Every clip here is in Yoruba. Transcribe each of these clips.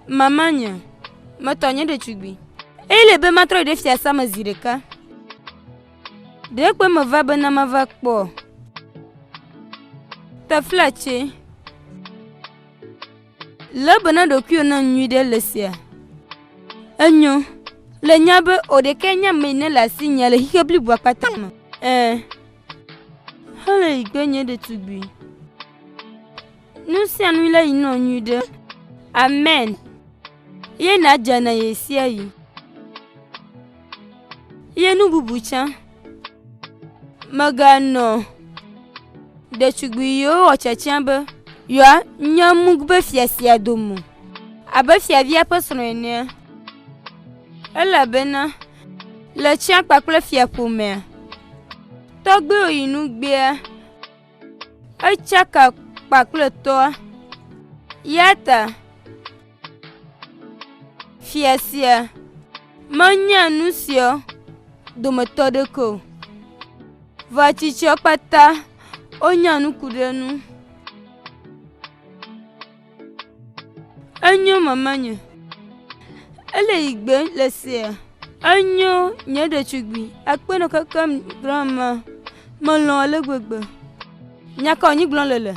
Mamanya, Matonya de Chugbi. Et les bématro de Fiasa Mazireka. Dès que me va benama va po. Ta flatché. Le bonheur de cul n'a nuit de l'essia. Agnon, le niabe au de Kenya mène la signale hibli bois patam. Allez, gagne de Tubi. Nous sommes là, il n'en eut de. Amen. Yé n'a jana yé siayi. Yé nous boubouchan. Magano. De Tubi yo, ochachambe. Yo, nyamugbe fiasia domo. Abe fiavia personne. Elle bena. Le chien pas que le fia pour mère. Togbe inu gbea. E chaka pas que le toa. Yata. Fiasia. Manya nusio. Domoto de ko. Vachicho pata. Onya nu kudenu. Agno mamanya. Elle igbe lesia. Agno nye de Chugbi. Akpe no kakam grandma. Malon ale gbegbe. Nyaka onyi glon lele.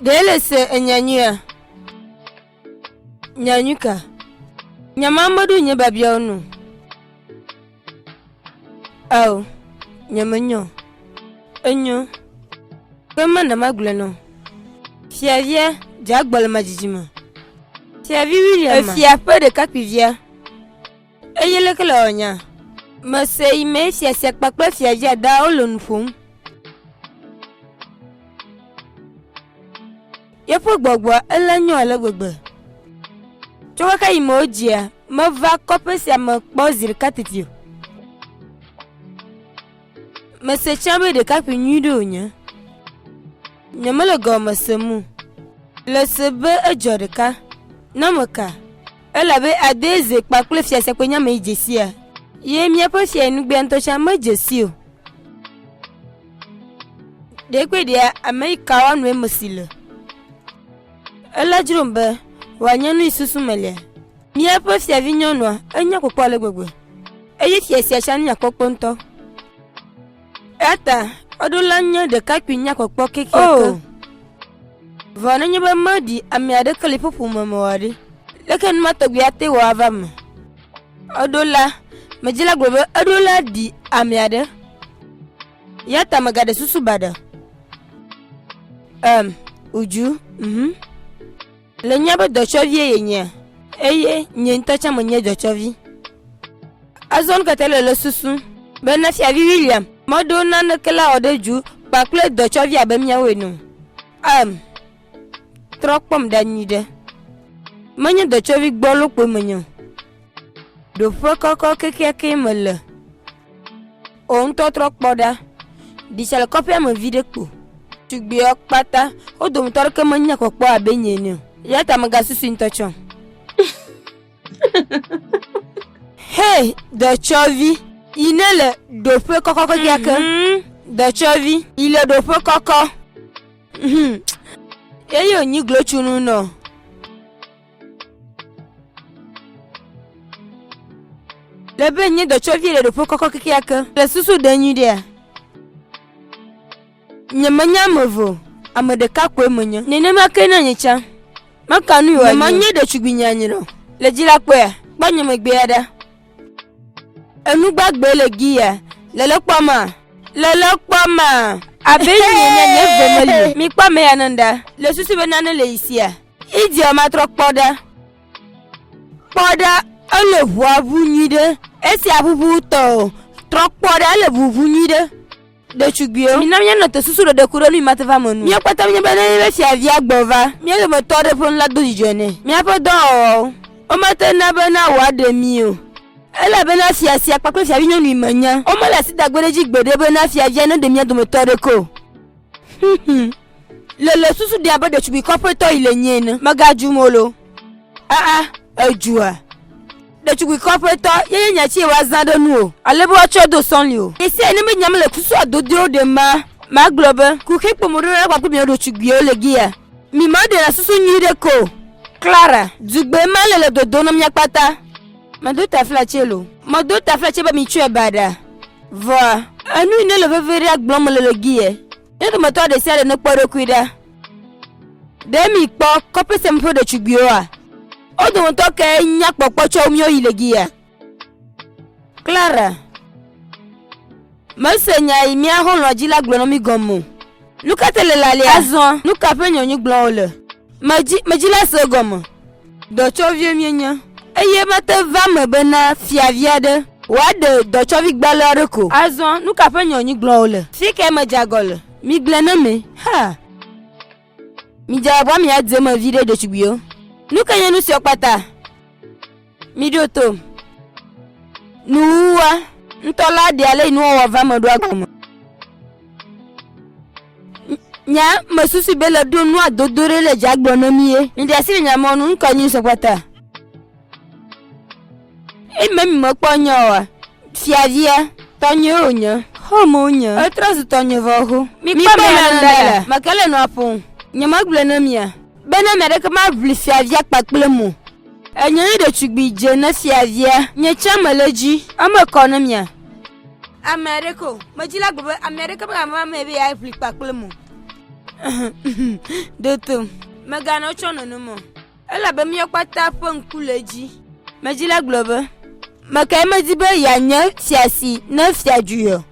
Dele se nyanyua. Nyanyuka. Nyamamadu nye babia onu. Au. Nyamanyo. Enyo. Kema na magule no. Fiavia jagbal majijima. Fiavi William. Fiape de kakivia. Eyele kala onya. Mase ime fiasia pakpa fiavia da olonfum. Yepo gbogbo elenyo ale gbegbe. Choka ka imojia, me va kope si me kpozir katitio. Me se chambe de kapi nyudo nya. Nyama le goma semu. Le sebe ejodeka. Namoka. Elabe adeze kpakule fiase kwenya me jesia. Ye miapo fia nu gbe ntocha me jesio. Dekwe dia Amerika wanwe musile. Ela jurumbe wanyanu isusu mele. Miapo fia vinyonwa enya kokwa le gbegbe. Eye fia sia chani yakokponto. Ata odulanya de kakwinya kokpo keke. Oh. Vana nyeba madi amiade kalipopu mamawadi. Leken matogbiate wavam. Odula majila gbegbe odula di amiade. Yata magade susu bada. Uju, le nyaba dochovi yenye. Eye, nye ntacha mwenye dochovi. Azon katele le susu. Benafia William. Modo nana kela odeju. Bakle dochovi abemia wenu. Trokpom danide. Mwenye dochovi gbolo kwe mwenye. Dofwe koko keke mele. Onto trokpoda. Dishale kopya me vide kpo. Tugbi okpata, odom torke manya kokpo abenyenu. Yata magasusu intochon. Hey, dochovi. Inele dofwe koko keke. Dochovi, ile dofwe koko. Eyo nyi glochunu no. Lebe nyi dochovi ile dofwe koko keke. Le susu denyu dia. Nyamanya movo amedeka kwe menya nene makena nyecha makanu yo nyamanya de chubinyanyiro le jira kwe gbanya megbeada enu gbagbe le giya lele kpama abenye nye vemeli mi kpame yananda le susu benane le isia idi o matro kpoda ele huavu nyide esi abubu to trokpoda ele bubu nyide de chugbio minam ya note susu de kuro ni mateva monu mi akpata mi bene be fi avia gbova mi le mo tore fun la do jone mi apo do o mate na be na wa de mi o ele be na fi asia papo fi avia ni manya o mo la si dagbereji gbede be na fi avia no de mi do mo tore ko le susu de abode chugbi kopeto ile nyen magaju molo ejua de chugbi kopeto ye nya chi wa zando nu alebo chodo sonli o ese eni me nyam le kusu adodo de ma globe ku kepo mo re kwa mi do chugbi o le gia mi ma de na susu nyi de ko Clara dugbe ma le dodo no mya pata ma do ta flachelo ma do ta flache ba mi chue bada va anu ne le vevere agbon mo le gia e do mo to de se no poro kuida de mi po kopese mpo de chugbi o a odo won to ke nya popocho mi o ilegia Clara masenya imi ahun lojila gbon mi gomo nuka tele lale azon nuka penyo nyu gbon ole majila se gomo do chovie mienya eye mate va me bena fiaviade wa de do chovi gbalore ko azon nuka penyo nyu gbon ole fike ma jagole mi glena me ha mi jabwa mi ade ma video de chubio nuka yenu si okpata midoto nuwa ntola de ale inu o va modu agbomo nya masusu bele do nu adodore le jagbono miye ndi asiri nya mo nu nka nyu si okpata memi mo ponyo wa fiavia tonyo onya homo onya atrasu tonyo voho mi pa me ndala makale no apon nya magbele na mia bena mere ka ma vli fiavia kpakplemu enye de chugbi je na fiavia nye chamaleji ama economia America majila gbe America ba ma be ya vli kpakplemu doto magana chono no mo ela be mi okpata pon kuleji majila globe makai majibe ya nya fiasi na fiajuyo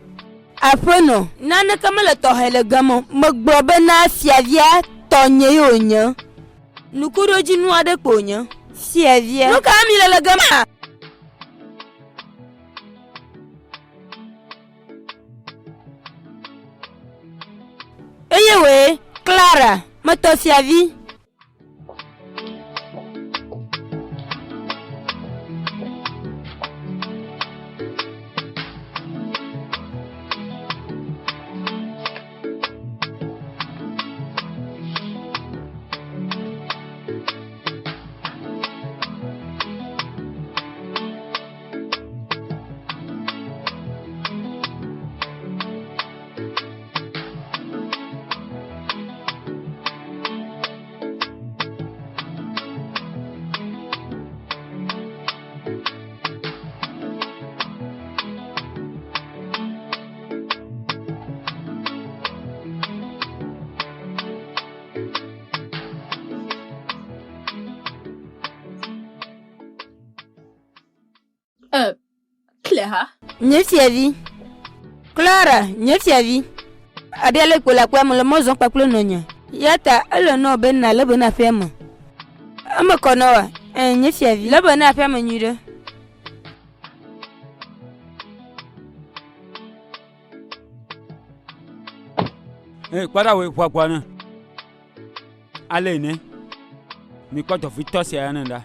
apono nana kamala to hele gamo magbobe na fiavia tonye yonya nukuroji nu ade ponya fiavia nuka mi lele gama eyewe Clara mato fiavi ha? Nye fiavi. Clara, nye fiavi. Adele ko la kwa mo le mozon pa klo nonya. Yata ele no ben na le ben afia mo. Ama kono wa. Nye fiavi. Le ben afia mo nyire. Kwara we kwa na. Ale ne. Mi kwa to fitos ya nda.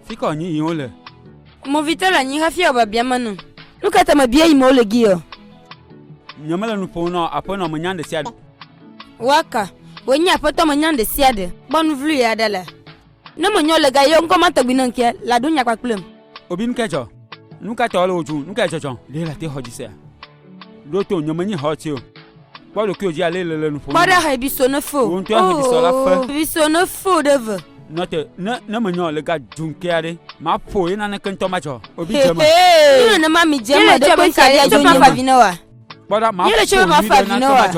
Fiko ni yole. Mo vitala ni hafia ba bia manu. Lukata ma bia imo le gio. Nyamala nu pono apona manyande sia. Waka, wonya poto manyande sia de. Bon vlu ya dala. Na mo nyole ga yo ngoma to binanke la dunya kwa klem. Obin kejo. Nuka tolo oju, nuka jojo. Le la te hojise. Loto nyamani hotio. Bolo ki oji ale le nu pono. Bada ha biso no fo. Wonto ha biso la fa. Biso no fo deve. Note na manyo le ga junkiare ma po ina na kento macho obi jema ino na mami jema de ko ka ya jo ma vinowa boda ma yele cho ma fa vinowa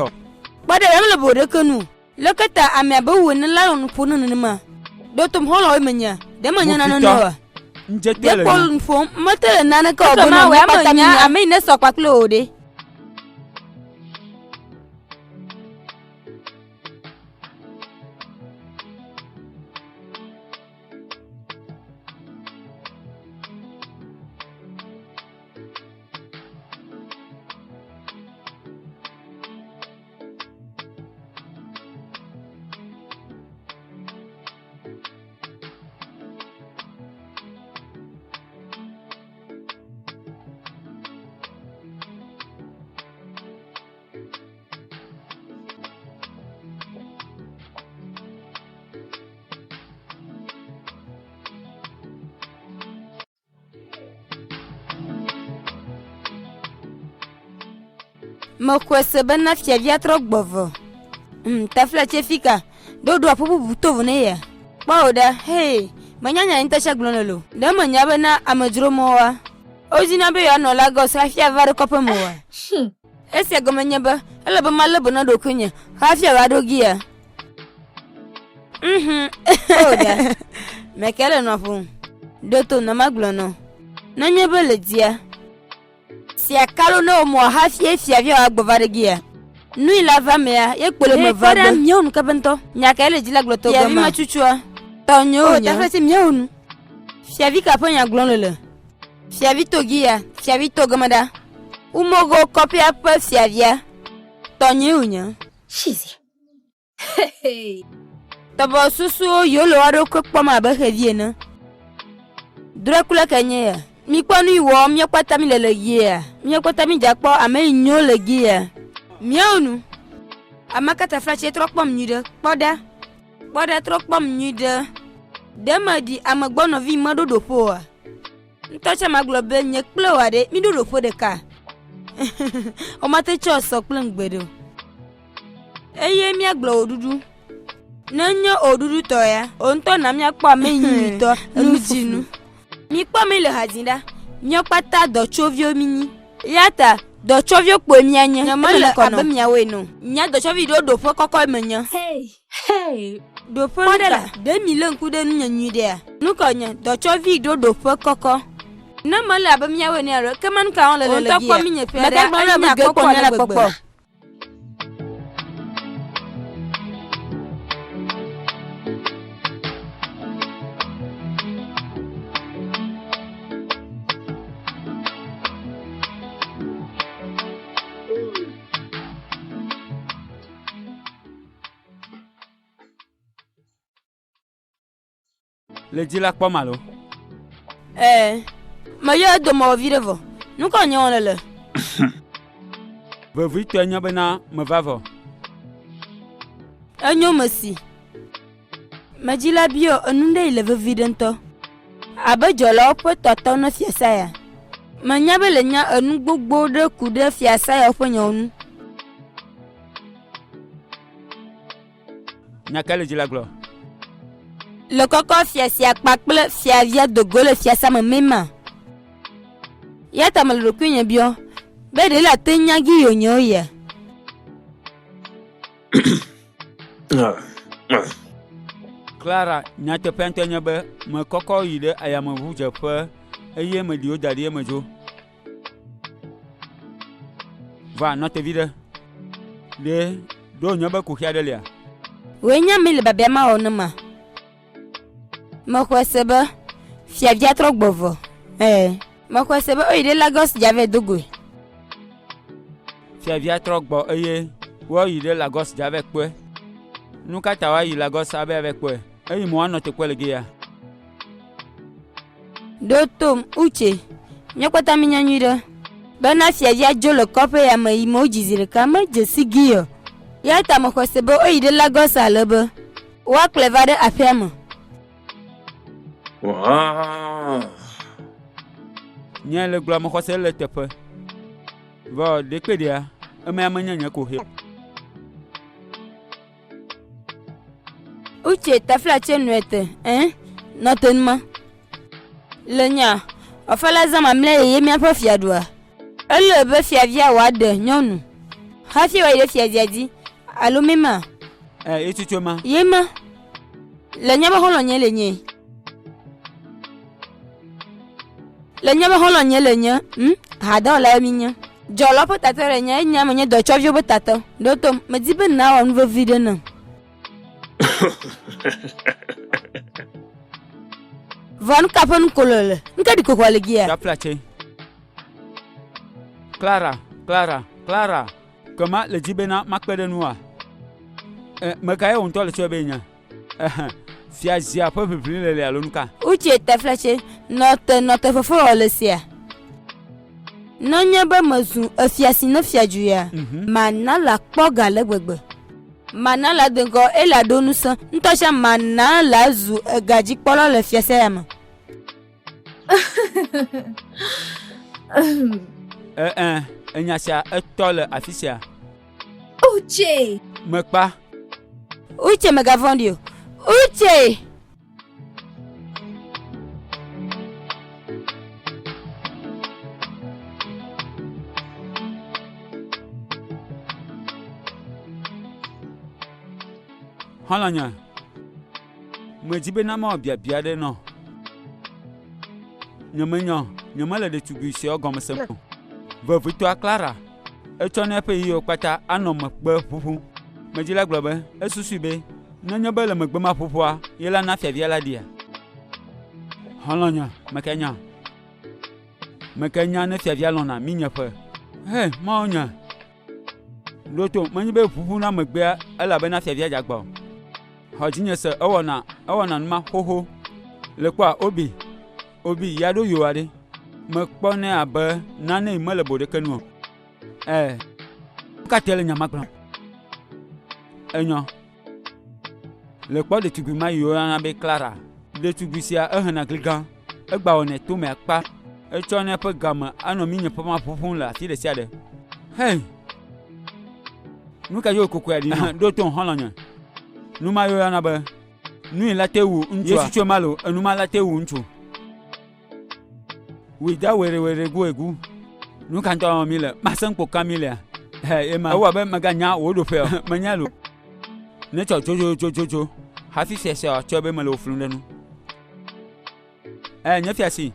boda ram le bode kanu lokata ame ba woni la on punu ne ma do tum holo menya de manya na no njetele de ko fo matele na na ka obo na ma pataminya ame ne so kwa klode Mokwese bena fiavia trogbovo. Tafla chefika. Dodo apupu butovu ne ya. Bauda, hey, manyanya intasha glonolo. Da manya bena amajuro mowa. Ojina be ya no Lagos afia vare kope mowa. Ese gomanya ba, ala ba malabo na dokunya. Afia wado gia. Bauda. Mekele no fu. Doto na maglono. Nanya bele dia. Si akalo no mo hafie fiavia agbovare gia. Nui lava mea, ye kpole me vabe. Fada mionu kabento. Nyaka ele jila gloto goma. Fiavi machuchua. Tonyo nya. Tafle si mionu. Fiavi kapo nya glonlele. Fiavi togia, fiavi togomada. Umogo kopi apa fiavia. Tonyo nya. Shizi. Hey. Tabo susu yolo wado kwa mabe heviena. Dracula kanya. Mi kwanu iwo mi kwata mi lele gia. Mi kwata mi jakpo ame nyo le gia. Miaunu. Amakata flache trokpom nyide. Poda. Poda trokpom nyide. Demadi amagbono vi madodo poa. Ntocha maglobe nyekplo wade mi dodo po de ka. O mate cho sokplen gbedo. Eye mi aglo odudu. Nanya odudu toya. Onto na mi akpo ame nyi to nujinu. Mi kwa mi le hazinda. Nyokpata do chovio mini. Yata do chovio po mi anya. Nyamale abe mi awe no. Nya do chovio do po kokko menya. Hey. Do po ndela. De mi le nkude nu nyanyu de. Nu ko nya do chovio do po kokko. Na male abe mi awe ni aro. Keman ka on le le gi. Onto ko mi nye pe. Mata gbara mi ge ko na popo. Le dila kwa malo. Ma yo do mo virevo. Nu ko nyon lele. Ve vi to nya bena me vavo. Anyo masi. Majila bio onunde ile ve vidento. Abejola opo totono fiasa ya. Manya bele nya anu gbogbo de kude fiasa ya opo nyonu. Nyakale dzi la gblɔ. Le kɔkɔ fia sia kpakple fiavia dogo le fiasa me mema. Ya ta me le ɖokui nye biɔ be ɖe le ate nyagi yonyewo ya. Clara nyateƒe ŋutɔ nye be mekɔkɔ yi ɖe ayameʋudzeƒe eye meɖiwo da ɖi eme dzo. Va nɔtevi ɖe. Ɖe ɖo nye be kuxia ɖe lia. Woe nya mi le babia ma wɔ ne ma. Mexɔ se be fiavia trɔ gbɔvɔ. Mexɔ se be oyi ɖe Lagos dzave dogoe. Fiavia trɔ gbɔ eye woyi ɖe Lagos dzave kpɔe. Nu ka ta woayi Lagos abe ave kpɔe? Eyi mo anɔ tekpɔ le gea. Ɖo tom Uche. Nyɔkpɔta mi nya nyui ɖe. Bena fiavia dzo le kɔƒe ya me yi me wodzi zi ɖeka medze si gi o. Ya ta mexɔ se be oyi ɖe Lagos ale be woakplɔe va ɖe aƒea me. Nye le gblɔ mexɔ se le teƒe. Vɔ ɖekpe ɖea emea menye nye ko he. Uche tafla tse nuete, nɔtenuma. Le nya, ɔfala zã mamlɛ yeye miaƒe fiaɖua. Ele be fiavia wòaɖe nyɔnu. Hafi wɔ yi ɖe fiavia dzi, alo mema? Etutso ma. Yema. Le nya be xɔlɔ nye le nye. Le nya be xɔlɔ nye le nye, hadɔwɔla mi nye. Dzɔlɔ ƒe tata le nye, enya me nye dɔtsɔviwo ƒe tata. Ɖo tom, medi be na wɔ nu vevi ɖe nam. Vɔ nu kaƒe nu kolo le, nu ka di kokɔ le gia. Tafla tse. Clara. Kema le dzi bena makpe ɖe nua. Meka ye wo ŋutɔ le tso be nya. Fiazia ƒe ʋiʋli le alo nu ka? Uche tafla tse, nɔte fefe wɔ le sia. Nɔnye be mezu efia si ne fiadu ya. Mana la kpɔ ga le gbegbe. Mana la de ŋgɔ ela ɖo nusẽ. Ŋutɔsia mana la zu egadzikpɔlɔ le fiase ya me. Enya sia etɔ le afi sia. Uche. Mekpa. Uche megavɔ̃ɖi o. Uche. Xɔlɔnye, medzi bena mawɔ biabia ɖe nɔ. Nyemenyɔ, nyemele ɖetugbui siawo gɔme sem o. Vevitɔa Clara, etsɔ ne eƒe yiwo kpata anɔ megbe ƒuƒu. Medzi la gblɔ be, esusui be, nenye be le megbe ma ƒuƒua, ye la na fiavia la ɖia. Xɔlɔnye, mekenya ne fiavia lɔna mi nye ƒe. Mawo nye. Loto, menyi be ƒuƒu na megbea elabena fiavia dzagbɔ. Xɔdzinye se ewɔna numa xoxo. Le kpɔa obi ya ɖo yoa ɖe. Mekpɔ ne abe nane yi mele bo ɖeke nu o. Katã le nyama gblɔm. Enyɔ. Le kpɔ ɖetugbui ma yiwo yɔna be Clara. Ɖetugbui sia ehena gli gã. Egba wɔnɛ tome akpa. Etsɔ ne eƒe game anɔ mi nye ƒe ma ƒuƒum le afi ɖe sia ɖe. Nu ka yewo kokoa ɖi ɖo to xɔlɔnye. Nu ma yɔna be nu yi la te wu ŋutsua. Yesu tso ma lo, enu ma la te wu ŋutsu. Wida were gu. Nu ka ŋutɔ wɔm mi le, masẽ kpo ka mi lea. Ema. Ewɔ be meganya wo ɖoƒe o. Menya lo. Ne tsɔ dzodzo. Hafi fiasia tsɔ be mele wo flum ɖe nu. Nye fiasi.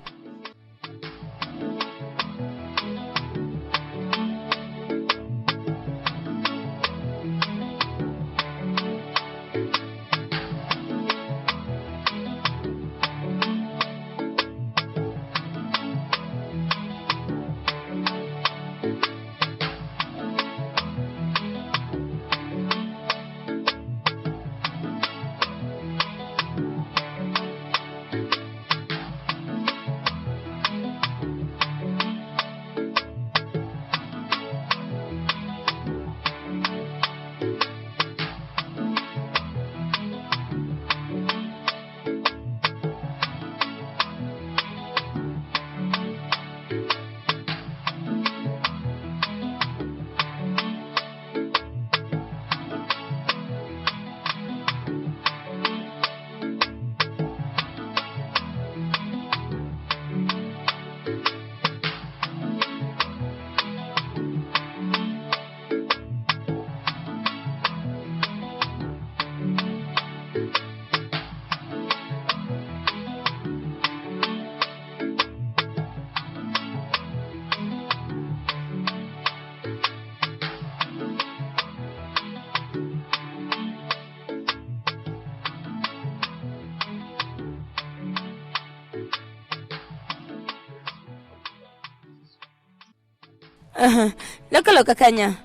Lekolo kakanya.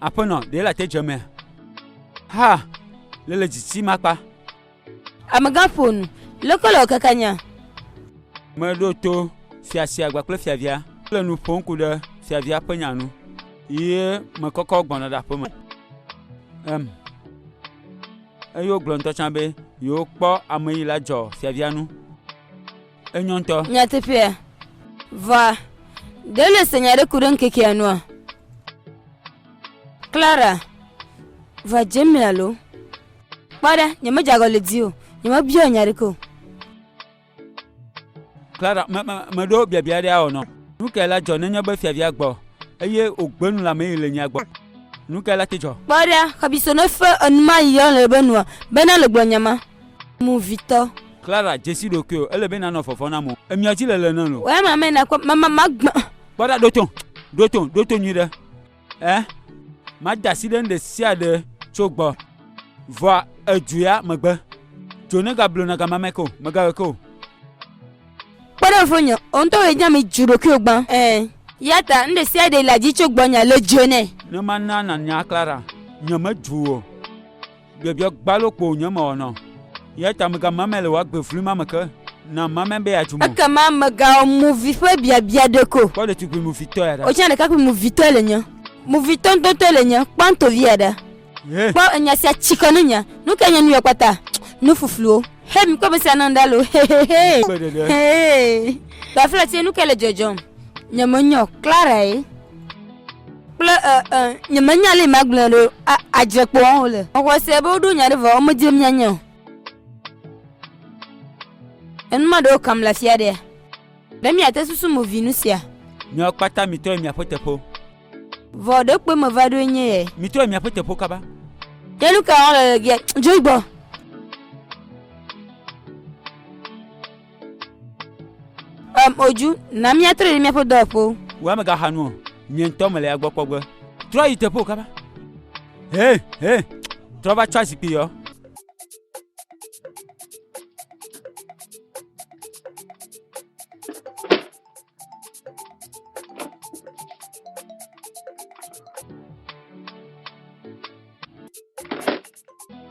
Apono de la te jeme. Ha. Lele jisi makpa. Amagafonu. Lekolo kakanya. Me do to fiasia gba kple fiavia. Le nu pon ku de fiavia penyanu. Ye me koko gbona da pome. Eyo glonto chambe yo kpo ameyi la jo fiavia nu. Enyonto. Nyatepia. Va. Dele senyare kuren keke anua. Clara. Va jemialo. Para, nyama jagole dio. Nyama bio nyariko. Clara, me do bia dia ono. Nu ke la jo nenya be fiavia gbo. Eye ogbenu la me le nya gbo. Nu ke la te jo. Para, kabisono fe anuma yon le benua. Bena le gbo nyama. Mu vito. Clara, Jesse dokyo, ele bena no fofona mo. Emiaji le no lo. Ouais maman na ko mama magba. Para doton nyide. Ma dasiden de sia de chogbo. Va eduya magba. Jone gablo na gamameko, magaweko. Para fonyo, onto eja mi juro ki ogban. Yata nde sia de la ji chogbo nya le jone. No manana na nya Clara. Nyama juo. Bebio gbalokpo nyama ono. Yata mga mamele wa gbe fluma maka na mamembe ya jumo. Aka mama ga movie fe bia deko. Kwa de tu gbe mu fito ya da. O chane ka ku mu vito le nya. Mu vito ntonto le nya, kwanto viada. Kwa nya sia chikono nya. Nu ka nya nu yakwata. Nu fufluo. He mi ko be sia nandalo. Hey. Da fla ti nu kele jojo. Nya monyo Clara e. Nya manya le maglelo ajekpo on le. O ko se bo du nya de vo o mo jem nya nya. En mado kam la fiade. Demi ate susu mo vinusia. Nyo kpata mito mi apotepo. Vodo pe mo vado nye. Mito mi apotepo kaba. Yelu ka on le ge joibo. Oju na mi atre mi apodopo. Wa me ga hanu. Miento me le agbopogbe. Tro itepo kaba. Hey. Tro va chasi pi yo.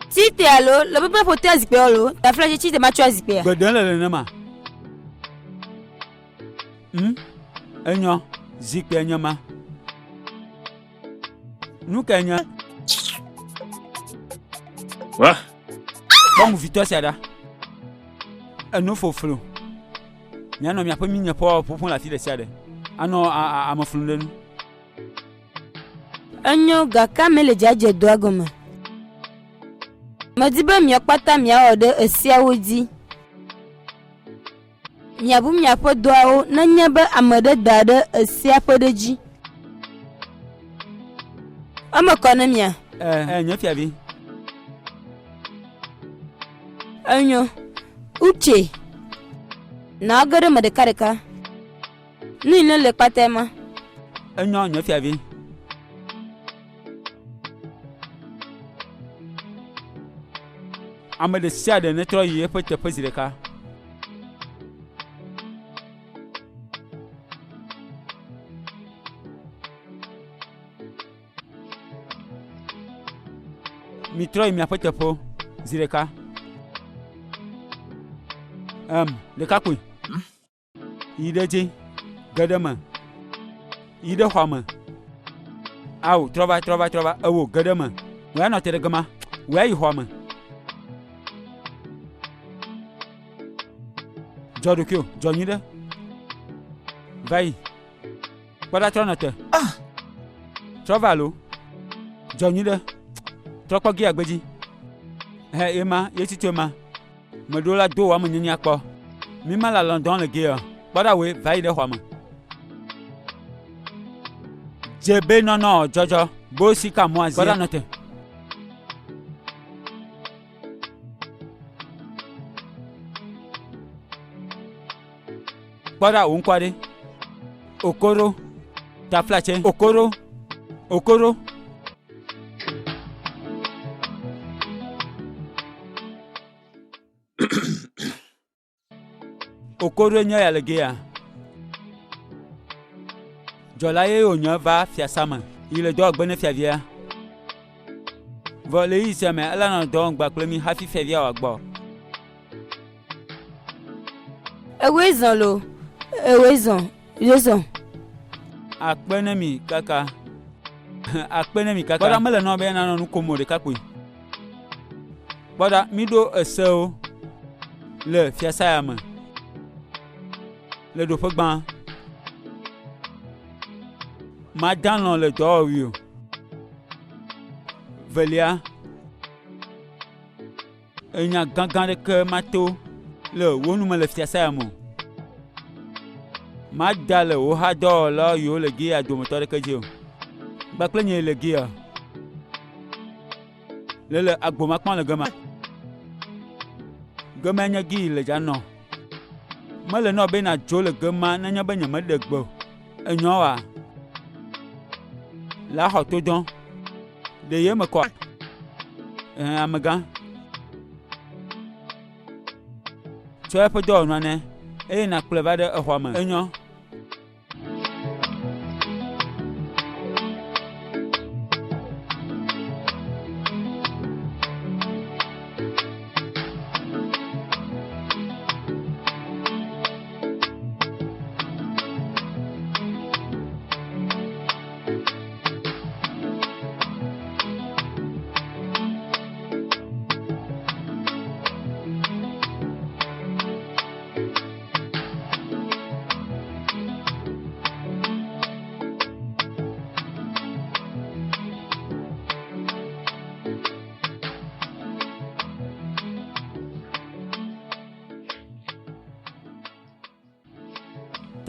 Si te allo, le papa faut te azipelo, ta flash chi te ma tu azipé. Gbedan le nama. Enyo, zikpe enyo ma. Nu ka enyo. Wa? Bon vito sada. Enu foflo. Nya no mi apo mi nya po la fi de sada. Ano amaflunde nu. Enyo ga kamele jaje do agoma. Madiba mi akpata mi ode esiawodi. Nyabu mi apodoao na nyaba amade dade esiapodeji. Ama konomia. Enyo fiabi. Enyo. Uche. Na agore made kareka. Ni le patema. Enyo fiabi. Amade siade ne tro ye pete pozireka. Mi tro mi apete po zireka. Le kakui. Ideji gadama. Ide homa. Au trova. Awo gadama. Wa no tere gama. Wa yi homa. Jodukyo, Johnny. Vai. Para tronate. Trovalo. Johnny. Tropa gi agbeji. Emma, yetitema. Medola do wa munyanya kpo. Mi mala London le gi. Para we vai de homa. Jebe no Jojo. Bo sika moazi. Para note. Para unkwade. Okoro. Ta flache. Okoro. Okoro nya ya legea. Dzɔla ye wònye va fiasa me yi le dɔ gbe ne fiavia. Vɔ le yi sia me ele nɔ dɔ wɔm gba kple mi hafi fiavia wòagbɔ. Ewoe zɔn lo. Ewoe zɔn. Yozɔn. Akpe ne mi kaka. Akpe ne mi kaka. Kpɔɖa mele nɔ be nanɔ nu kom o ɖekakpui. Kpɔɖa mi ɖo esewo le fiasa ya me. Le ɖoƒe gbã. Madanɔ le dɔwɔwui o. Velia. Enya gãgã ɖeke mato le wo nu me le fiasa ya me o. Mada le wo ha dɔwɔla yiwo le gia dometɔ ɖeke dzi o. Gbakple nye le gia. Le agbomakpɔ le gema. Gema nye gi le dzanɔ. Mele nɔ be na dzo le gema nenye be nye me ɖe gbe o. Enyɔ wa. La xɔ to dɔn. De ye me kɔ. Amegã. Tsɔ eƒe dɔwɔnua nɛ eye nakplɔe va ɖe exɔa me. Enyɔ.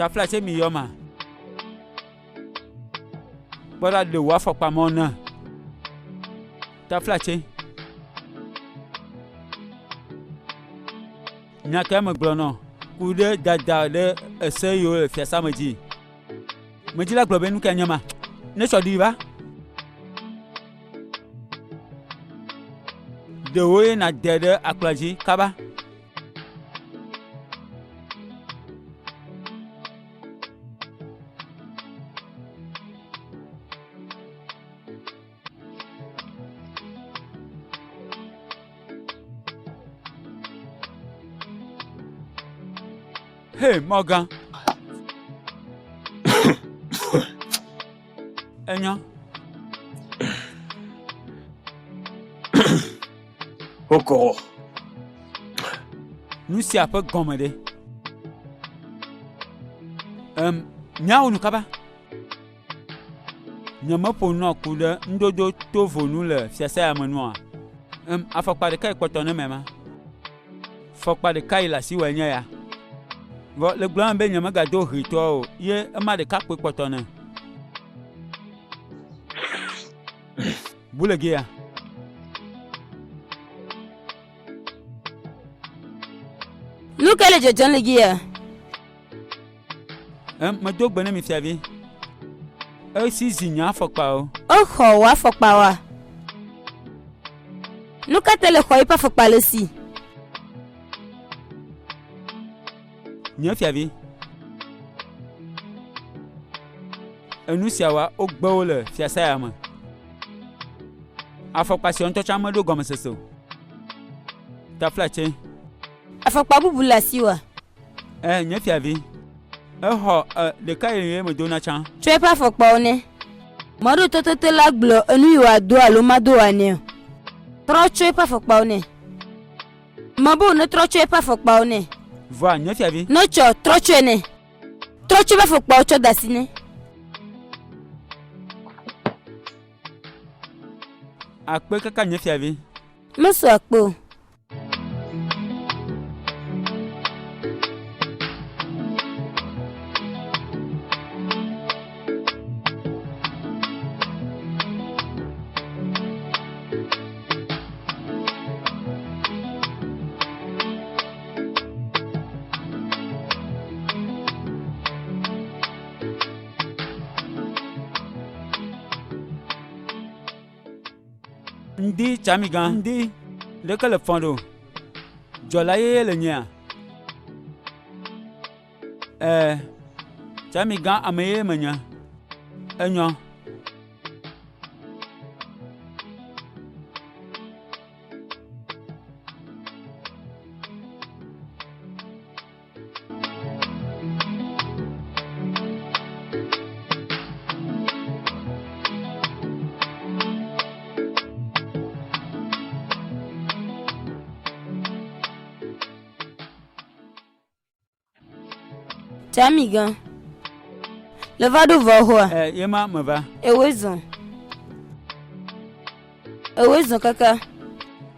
Tafla tse mi yɔ ma. Kpɔɖa de wo afɔkpa mɔ ne. Tafla tse. Nya ke me gblɔ nɔ. Ku ɖe dada ɖe ese yiwo le fiasa me dzi. Me dzi la gblɔ be nu ke nye ma. Ne sɔ ɖi va. Ɖewo ye na de ɖe akplɔ dzi kaba. Hey, Morgan. Enya. Encore. Nu sia ƒe gɔme ɖe. Nyawo nu kaba. Nye meƒo nɔ ku ɖe ŋuɖoɖo to vonu le fiasa ya me nua. Afɔkpa ɖeka yi kpɔtɔ ne mɛ ma. Fɔkpa ɖeka yi le asi wɔe nye ya. Vɔ le gblɔm be nye megado ɣitɔ o, ye ema ɖeka kpe kpɔtɔ ne. Bu le gia. Nu ke le dzɔdzɔm le gia? Medo gbe ne mi fiavi. Esi zi nye afɔkpawo. Exɔ wò afɔkpa wa. Nu ka te le xɔ yi ƒe afɔkpa le si? Nye fiavi. Enu siawa wo gbewo le fiasa ya me. Afɔkpa sia ŋutɔ tsã meɖo gɔmesese o. Tafla tse. Afɔkpa bubu le asi wa. Nye fiavi. Exɔ ɖeka ye me dona tsã. Tsɔ eƒe afɔkpawo nɛ. Mɔɖo tɔtɔte la gblɔ enu yi wòado alo mado wòanɛ o. Trɔ tsɔ eƒe afɔkpawo nɛ. Mabo ne trɔ tsɔ eƒe afɔkpawo nɛ. Voa nye fiavi. Ne tsɔ trɔ tsɔe nɛ. Trɔ tsɔ eƒe afɔkpawo tsɔ da asi nɛ. Akpe kaka nye fiavi. Mesu akpe o. Ndi chamiga. Ndi. Ɖeke le fɔ̃ ɖo. Dzɔla ye le nyea. Chamiga ame ye menye. enyo. Tamigan. Levado voa. Yema me va. Ewezon kaka.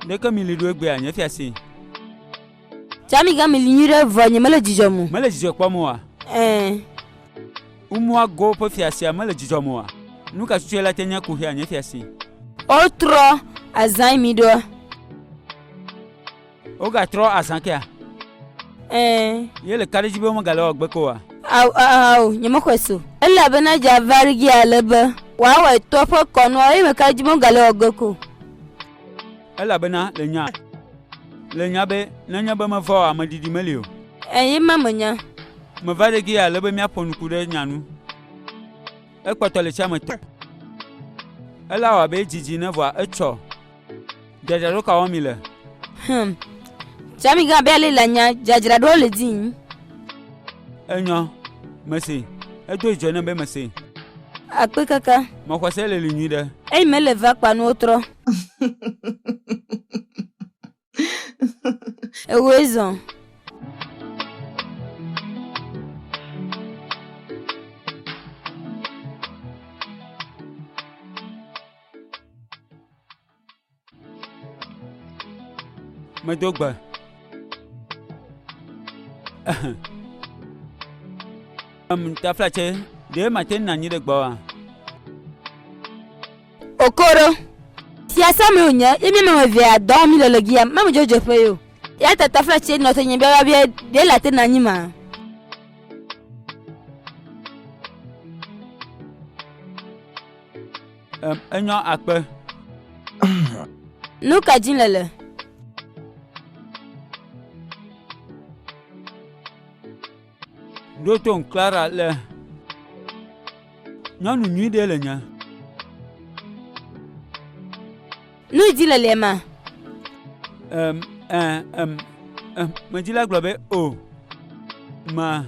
Deka mi lido egbe anya fiase. Tamigan mi linyire voa mele jijomu. Mele jijo kwa moa. Umwa go po fiase mele jijo moa. Nuka tuela tenya ku hi anya fiase. Otro azan mi do. Oga tro asankia. Yele kare jibe mo gale ogbe ko wa. Au, nyama kweso. Ella bana javargi alaba. Wa topo kono e me kare jibe mo gale ogbe ko. Ella bana lenya be nanya be ma vo amadidi melio. Mamanya. Me vade gi alaba mi aponu kude nyanu. E kwatole chama to. Ella wa be jiji na vo echo. Jaja ro ka won Tamigan be ale lanya jajira do le din. Enyo, merci. Edo ijo na be merci. Akpe kaka. Mo kwase le linyu de. Me le va pa no otro. Ewezon. Me dogba. Ta flache de matin na nyi de gba. Okoro. Si asa me onya, e mi me via don mi le gia, ma mo jojo pe yo. Ya ta flache no te nyi bia bia de la te na nyi ma. Enyo akpe. Nuka jin lele. Doton Clara le. Nyanu nyi de le nya. Nu di lele ma. Me di la globe o. Ma.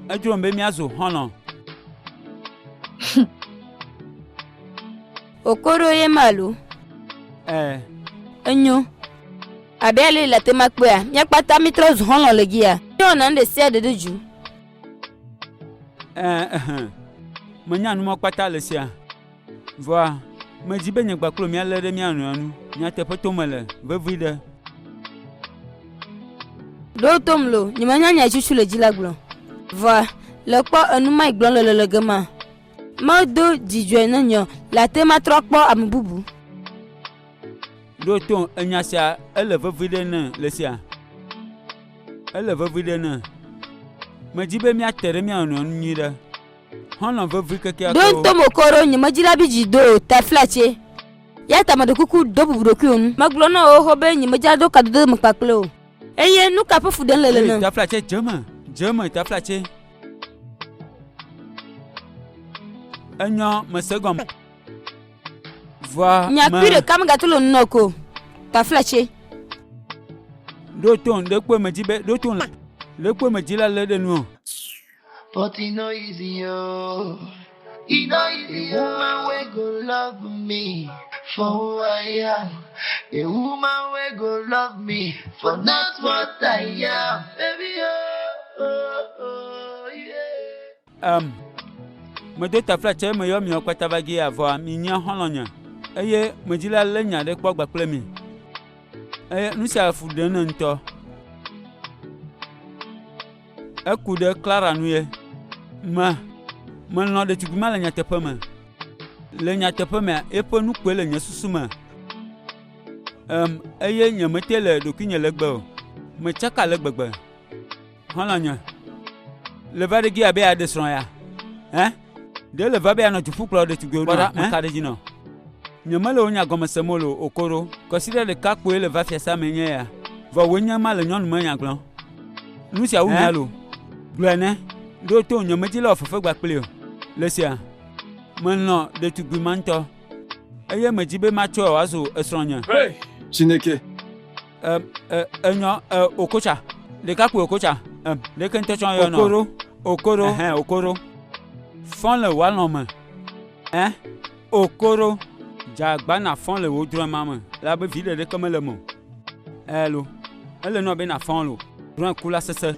Ajo mbe mi azo hono. Okoro ye malu. Enyo. Abele la te makpea. Nya pata mitros hono le gia. Yo na nde se de ju. Me nya nu mo pata le sia. Voa. Me di be nya gba klo mi ale de mi anu. Nya te poto mele. Vevide. Do tomlo, ni manya nya chuchu le jilaglo. Voa. Le po enu mai glon le gema. Ma do dijwe nanyo. La te ma trokpo ambubu. Do ton enya sia ele vevide na le sia. Elle veut vider non. Me dit be mi atere mi anu nyi da. Hono veut vi keke akọ. Don to mokoro nyi ma jira bi jido ta flache. Ya ta ma de kuku do buburo ki onu. Maglo na o ho be nyi ma jado ka do mu paklo. Eye nu ka pofu den lele na. Ta flache jema ta flache. Enyo me segom. Voi. Nya pire kam gatulo noko. Ta flache. Doton de kwe me jibe doton le kwe me jila le de nu. But it no easy yo. It no easy yo. A woman we go love me for who I am. A woman we go love me for not what I am. Baby yeah. Me do ta flache me yo mi okwata bagi avo mi nya holonya. Eye me jila le nya de kpo gba kle mi. Nu sa fu de nto. Eku de Clara nu ye. Ma no de tuguma la nya tepe ma. Le nya tepe ma epo nu kwe le nya susu ma. Eye nya metele do kinye legbe o. Me chaka legbegbe. Holanya. Le va de gi abe adesron ya. De le va be na tufu klo de tugo na. Me ka de jino. Nyamale onya gomesemolo okoro consider le kakpo le va faire ça menye ya va wonya male nyonu manya glon nu sia unya lo glene do to nyameti lo fefe gba pele o Lesia. Maintenant, de tu gumanto. Eye me dit be macho wazo esronya. Hey, Chineke. Okocha. Le kaku okocha. Le kente chon yo no. Okoro. Okoro. Fon le walome. Okoro. Jagba na fon le wodro mama. La be vide de comme le mot. Hello. Elle no be na fon lo. Dron kula sese.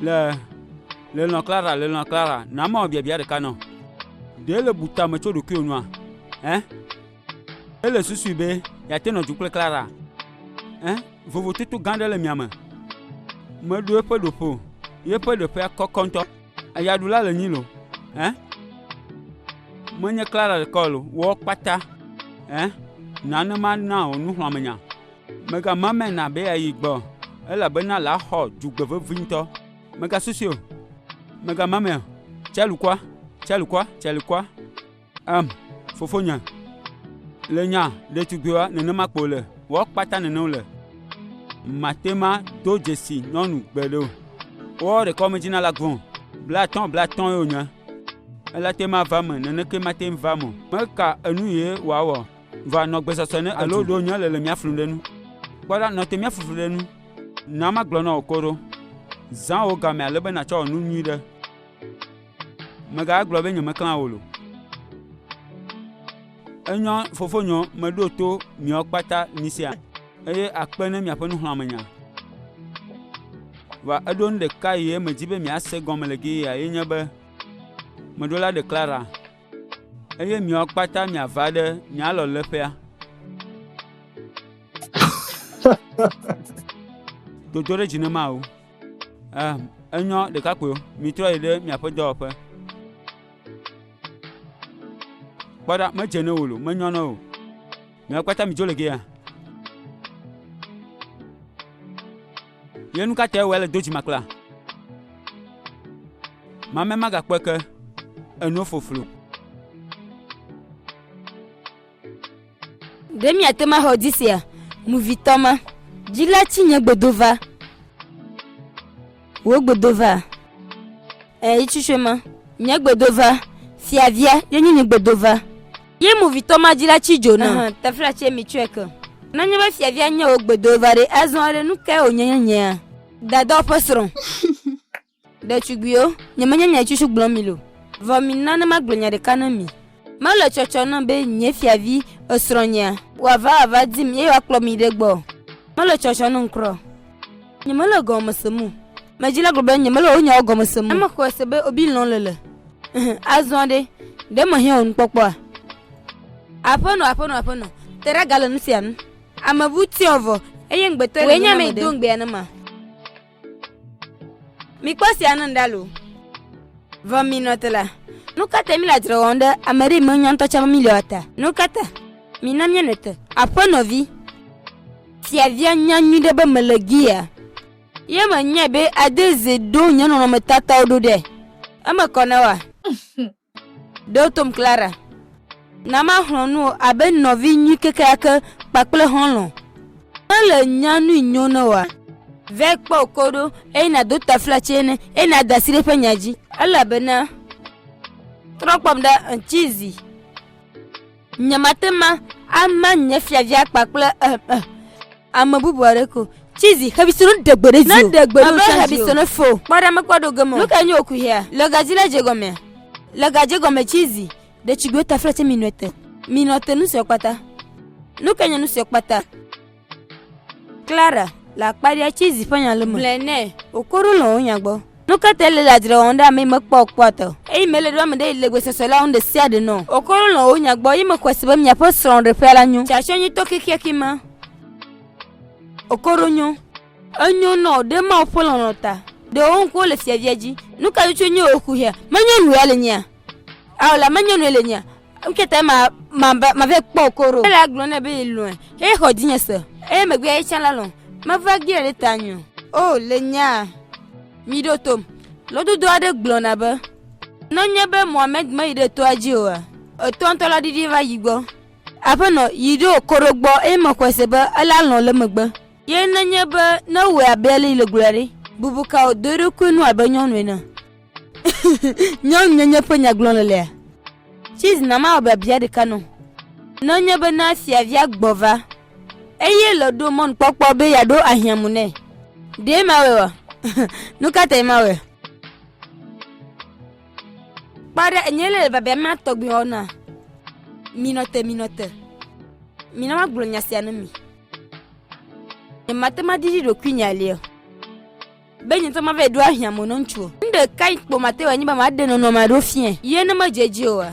Le non Clara. Na ma bia de canon. De le buta me chodo ki onwa. Elle susu be ya te no jukle Clara. Vous tout gande le miama. Me do pe do po. Ye pe de pe kokonto. Aya dula le nilo. Menye Clara de kolo wo pata. Nana ma na onu hlamanya. Mega mama na be ayi gbo. Elle bena la ho jugbe vinto. Mega susio. Mega mama. Chelu kwa? Fofonya. Lenya de tugwa nene makpole. Wo pata nene le. Matema do jesi nonu gbelo. Wo de comme dina la gvon. Blaton yo nya. Ela tema vame nene ke matem vamo. Meka enu ye wawo. Va no gbesasone alo do nya le mia flundenu. Kwala no te mia flundenu. Na ma glo na okoro. Zan o ga me alebe na cha onu nyi de. Mega glo be nyame kan wolo. Enyo fofonyo medo to mi okpata nisia. Eye akpene mi apenu hlamanya. Wa adon de kai me jibe mi ase gomelegi ya enye be. Medola de Clara. Eye mi okpata mi avade mi alo lepea. Dodore jinema o. Enyo de kakwe mi tro ide mi apojo ope. Bada me jene wolo me nyono o. Me okpata mi jolege ya. Yenu ka te wele doji makla. Mame maga kweke eno foflo. Demi atema hodisia. Muvitoma. Jila chinye gbedova. Wo gbedova. Ichushema. Nye gbedova. Fiavia yenye gbedova. Ye muvitoma jila chijona. Tafla che mi chweke. Nanya ba fiavia nya wo gbedova re azonre nuke onyanya. Dada opesron. De chugbio, nyamanya chushu glomilo. Vomina na maglonya de kanami. Malo chochona be nye fiavi osronya. Wava dim ye waklomi de gbo. Malo chochona nkro. Nyamalo gomosemu. Majila globe nyamalo onya gomosemu. Ama ko sebe obi lonlele. Azonde de mo he on popo. Apono. Tera galo nusian. Amavuti ovo. Eye ngbeto we nyame dongbe anama. Mi kwasi anandalo. 20 minutes la. Nukata mi la dronda amari menyanto chama miliota. Nukata. Mina mianete. Aponovi. Si avia nyanyu de be melegia. Yema nyabe adeze do nyano no metata odode. Ama konawa. Dotom Clara. Nama honu abe novi nyukekaka pakle honlo. Ale nyanu nyonowa. Vekpa okoro na do tafla chene na dasire penyaji ala bena tropom da chizi nyamatema ama nyefia via kpakple amabubu areko chizi habisonu degberezi na degberu habisonu fo bada makwado gemo look anyo oku here logazila jegome chizi de chigwe tafla che minuete nu se okpata look anyo nu se okpata Clara la paria chizi fanya lemo blene okoro lo nyagbo nuka tele la dire onda me makpo kpoto mele do me de legwe sesola on de sia de no okoro lo nyagbo yime kwesibe mya posron repela nyu chachonyi tokeke kima okoro nyu anyu no de ma opolo nota de on ko le fia viaji nuka yuchonyi oku here manyo nu yale nya awla manyo nu yale nya nkete ma ve kpo okoro la glone be lu hodinye se megbe ai chala lo ma va gire tanyo oh lenya midotom lodudo ade glona ba nonye be Mohammed ma ide to ajiwa o tonto la didi va yigbo apano yido korogbo ma kwese ba ala lon le megbe ye nanye ba na we abele ile glare bubuka odoro kunu abanyonu na Nyong nyanya penya glon le. Cheese na ma obabia de kanu. No nya be na afia via gbova. Eye lodo mon popo be ya do ahiamune. De ma we. Nuka te ma we. Para nyele babia ma togbi ona. Minote. Mina ma glonya siana mi. E matema didi do kwinya le. Benyi to ma ve do ahiamu no nchuo. Nde kai kpo mate wa nyiba ma de no ma do fie. Ye na ma jeje o.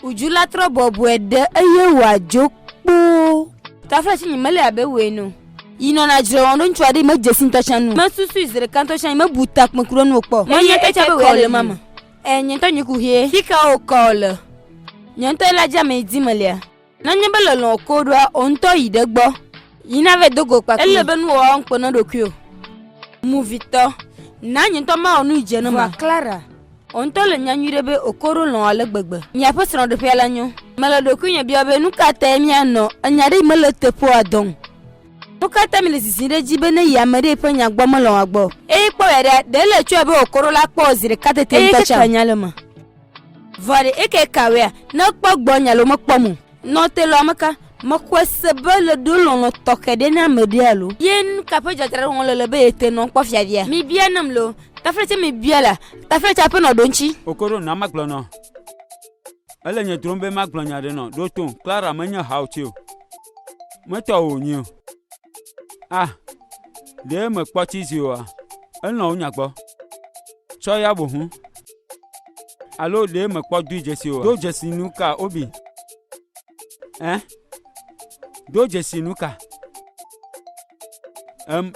Ujula tro bobu ede eye wa jokpo. Ta fra chi nyimale abe we no. Yino na jiro wondo nchuo ade ma jesin to chanu. Ma susu izere kan to chan ma butak makuro no kpo. Ma nyenta cha be we mama. Nyenta nyiku hie. Hika o call. Nyenta la jame idimale. Na nyebele lo kodwa onto idegbo. Yina ve dogo pa. Elebe nu o npo na dokyo. Movito. Na nyento ma onu ije no ma Clara. Onto le nyanyurebe okoro lo ale gbegbe. Nya pesron de pela nyo. Mala doku nya bia be nu ka ta mi ano. Anyare mele tepo adon. Nu ka ta mi le sisire jibe ne ya mere pe nya gbo mo lo agbo. E po ere de le chu ebe okoro la po zire ka tete ntacha. E nyale ma. Vare eke kawe na po gbo nya lo mo po mu. No te lo amaka. Makwasebe le dolon lo toke de na medialo. Yen kape jatra on le be ete non kwa fiavia. Mi bia nam lo. Ta frete mi bia la. Ta frete ape no donchi. Okoro na maglono. Ele nye drombe maglonya de no. Doton Clara menya hauchi. Meta onyi. Ah. De me kpoti zi o. Eno onya gbo. So ya bo hu. Alo de me kpodu jesi o. Do jesi nuka obi. Do jesi nuka.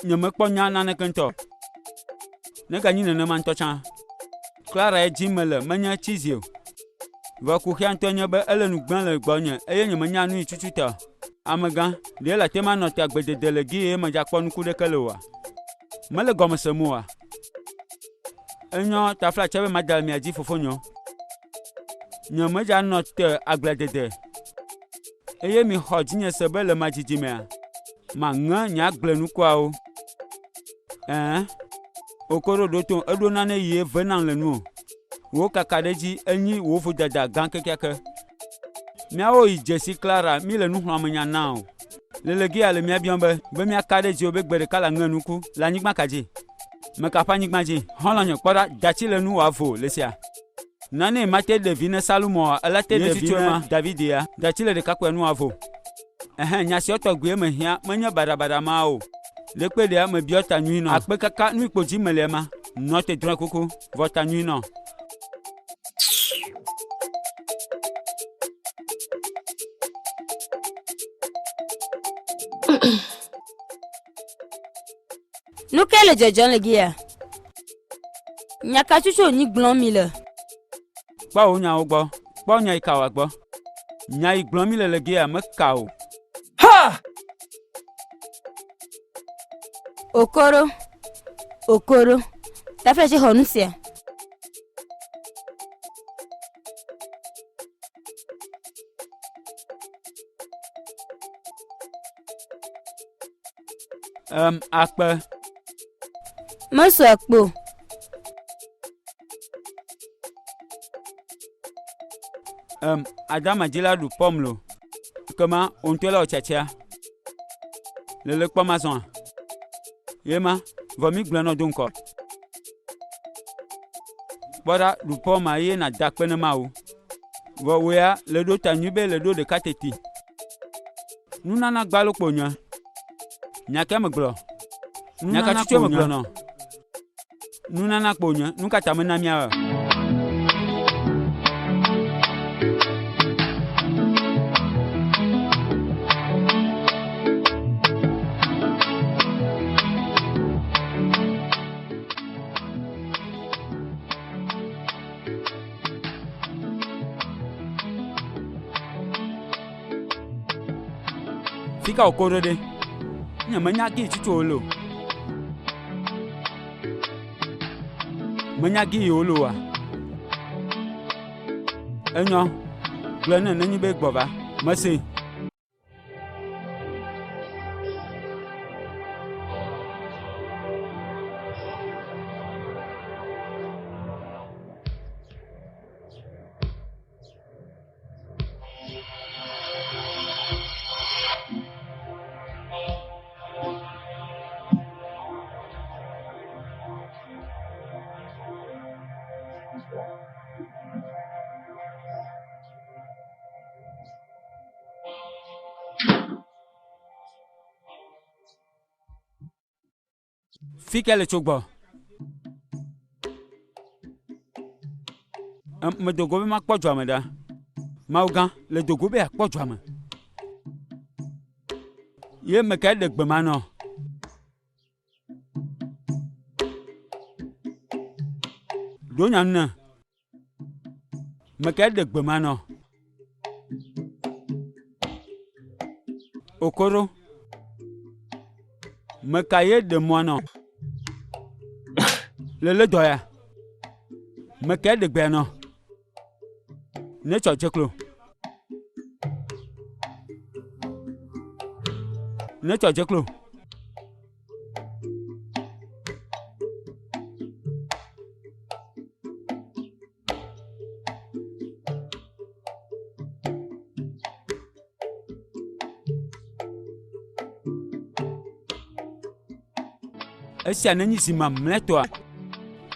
Nyame kpo nyana ne kento. Ne ka nyine ne man tocha. Clara e jimele manya chizio. Va ku khian to nyabe ele nu gban le gbonye. Eye nyame nya nu chuchuta. Amagan de la tema no ta gbede delegi e ma jakpo nu ku de kelewa. Mele gomesemua. Enyo ta fla chebe madal mi aji fofonyo. Nyame ja no te agbledede. Eye mi hodinye sebe le majijime. Ma nga nya gblenu kwa o. Okoro doton edo nane ye venan le nu. Wo kakadeji enyi wo fu dada gan kekeke. Miawo i Jesi Clara mi le nu hlamanya now. Lelegi ale mi abiombe be mi akadeji obe gbere kala nganuku la nyigma kaji. Me kapa nyigma ji. Holonyo kpora dachi le nu avo lesia. Nane mate de vine Salomo alate de vine Davidia dachi le de kakwe nu avo. Nyasi oto gwe me hia menya barabara ma o. Lekpe de me biota nui no. Akpe kaka nu ikpoji melema. Note dron koko vota nui no. Nou kele jejon le gia. Nyaka chucho ni glon mi le. Pa o nya ogbo. Pa nya ikawa gbo. Nya iglon mi le gia me ka o. Ha! Okoro. Ta fleche honusia. Akpe. Maso akpo. Adama jila du pomlo. Comment on te la ochachia. Le kwa mazon. Yema, vomi glano dunko. Bora du poma ye na dakpene mau. Vo wea le do tanyube le do de kateti. Nuna na gbalo kponya. Nyaka me glo. Nyaka chuche me glo no. Nuna na kponya, nuka tamena mia. Fika okoro de. Nyama nyaki chicholo. Manyagi yolo wa. Enyo. Glena nanyi be gbova. Masi. Fika le chogbo. Me dogo be ma kpɔdzɔ ame ɖa. Mawuga le dogo be akpɔdzɔ ame. Ye me ka de gbe ma nɔ. Do nya ne. Me ka de gbe ma nɔ. Okoro. Me ka ye de mo nɔ. Le dɔya. Me ka de gbe nɔ. Ne tsɔdzeklo. Ne tsɔdzeklo. Esia ne nyi si mamlɛtɔa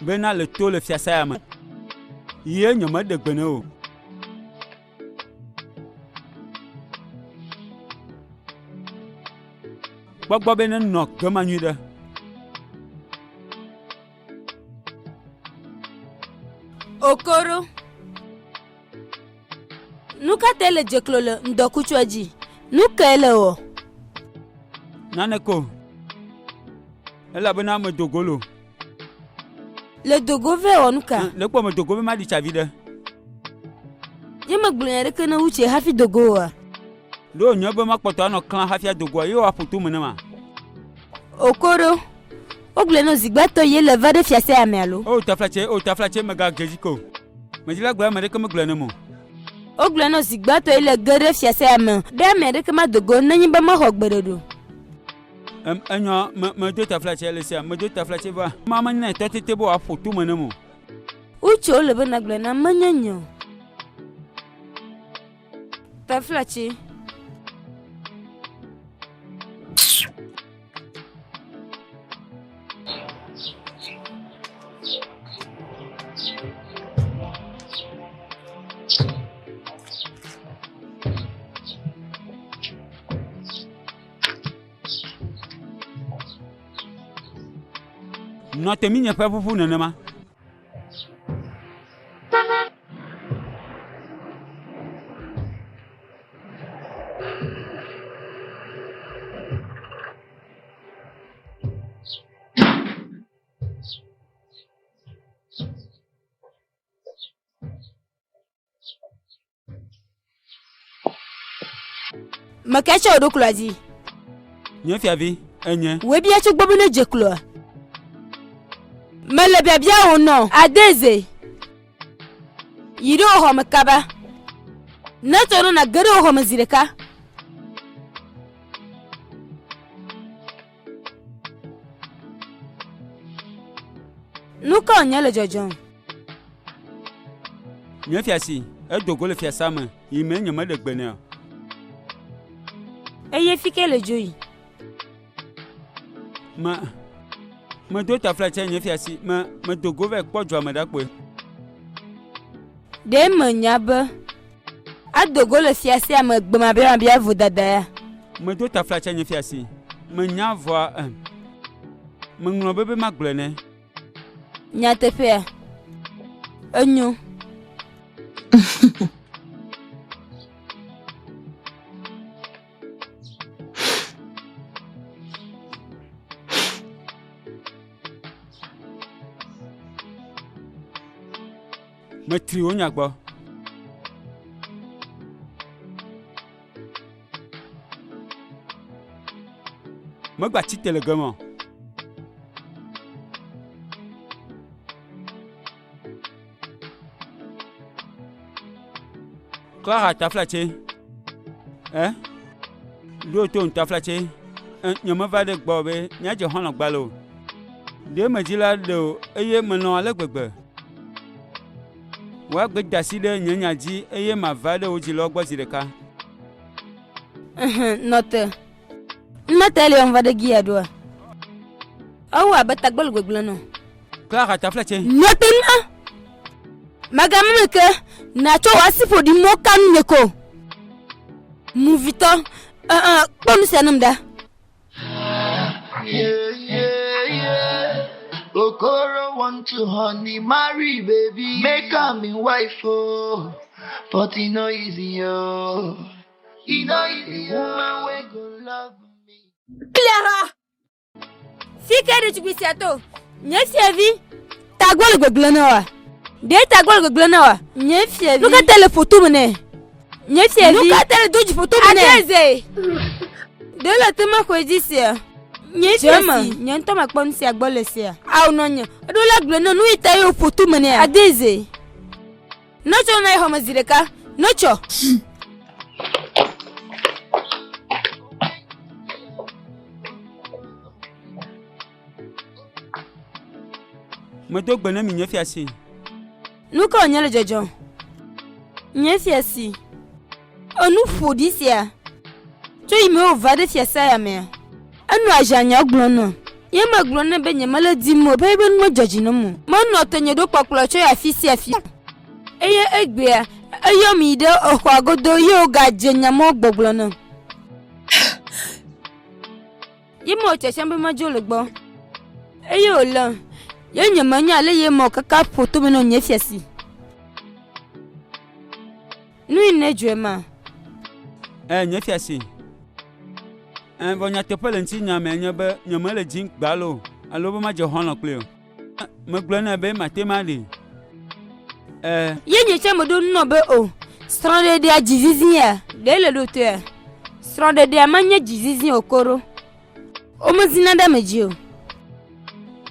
bena le to le fiasa ya me. Ye nyeme de gbe ne o. Gbɔgbɔ be ne nɔ gema nyui ɖe. Okoro. Nu ka te le dzeklo le ŋdɔkutsua dzi. Nu ka le wɔ? Nane ko. Elabena me dogolo. Le dogo ve wɔ nu ka? Le kpɔ me dogo be ma ɖi tsavi ɖe. Ye me gblɔ nya ɖeke ne wutse hafi dogo wa. Do nye be ma kpɔtɔ anɔ klã hafi dogoa ye woaƒo to me ne ma. Okoro. O gblɔ no zigbatɔ ye le va ɖe fiase ame alo. O taflatse me ga gezi ko. Me dzila gbe ame ɖeke me gblɔ ne mo. O gblɔ no zigbatɔ ye le ge ɖe fiase ame. Be ame ɖeke ma dogo nenyi be ma xɔ gbeɖeɖo. Enyo me do taflatse le sia, me do taflatse va. Ma me ne tɔ tete be woaƒo to me ne mo. Utse o le be na gblɔ na menye nyo. Taflatse. Nɔ te mi nye ƒe ƒuƒu nenema. Me ka tse o ɖo kloa dzi. Nye fiavi enye. Wo bia tso gbɔ be ne dze kloa. Me le biabia wo nɔ. Adeze. Yi ɖe wo xɔ me kaba. Ne tɔ no na ge ɖe wo xɔ me zi ɖeka. Nu ka wònye le dzɔdzɔm? Nye fiasi edogo le fiasa me yi me nye me ɖe gbe ne o. Eye fi ke le dzo yi. Me do taflatse nye fiasi me dogo ve kpɔ dzo ame ɖa kpoe. Ɖe me nya be adogo le fiase ame gbema bia vo dada ya. Me do taflatse nye fiasi me nya vɔa me ŋlɔ be ma gblɔ ne. Nyateƒea. Enyo. Me tri wo nya gbɔ. Me gba tsi te le ge me. Clara taflatse. Do to taflatse. Nye me va ɖe gbɔ be nyadze xɔlɔ gbalo o. Ɖe me dzi la ɖe o eye menɔ ale gbegbe. Woagbe dasi ɖe nye nya dzi eye mava ɖe wo dzi le wo gbɔ zi ɖeka. Nɔte. Nmata le va ɖe gia ɖoa. Awo abe tagbɔ le gbegblẽ nɔ. Clara taflatse. Nɔte na. Magameme ke na tso wasi ƒo ɖi mo kanu ne ko. Muvitɔ. Kpɔ nu sia nem ɖa. Yeah, yeah, yeah. Okoro want to honey marry baby, make her me wife oh, but it no easy oh. It no easy woman we go love me. Clara! Fica de tubiciato. Nyefiavi. Tagol goglanawa. De tagol goglanawa. Nyefiavi. Look at the photo mene. Nyefiavi. Look at the doji photo mene. Adeze. De la tema ko disia. Nyefiavi. Nyento makpon si agbolesia. Au nonya. Do la glana no itayo photo mene. Adeze. Nocho na ho mazireka. Nocho. Me do gbena mi nyefiasi. Nuka onyele jojo. Nyefiasi. Onu fodisia. To ime ovade fiasa ya me. Anu ajanya oglono. Ye maglona be nyemala dimo be be no joji no mu. Mo no tonye do paklo cho ya fisi afi. Eye egbea. Eyo mi de okwagodo ye oga jenya mo gboglono. Ye mo cheshambe majolo gbo. Eye ola. Ye nyamanya le ye mo kaka photo me no nyefiasi. Nu ine dwema. Nyefiasi. Vonya tepele nti nyame nyebe nyamele jin gbalo. Alobo ma je hono kle. Me glona be matemali. Ye nyeche mo do no be o. Strande dia jizizi ya. De le do te. Strande dia manya jizizi okoro. O mo zinada meji o.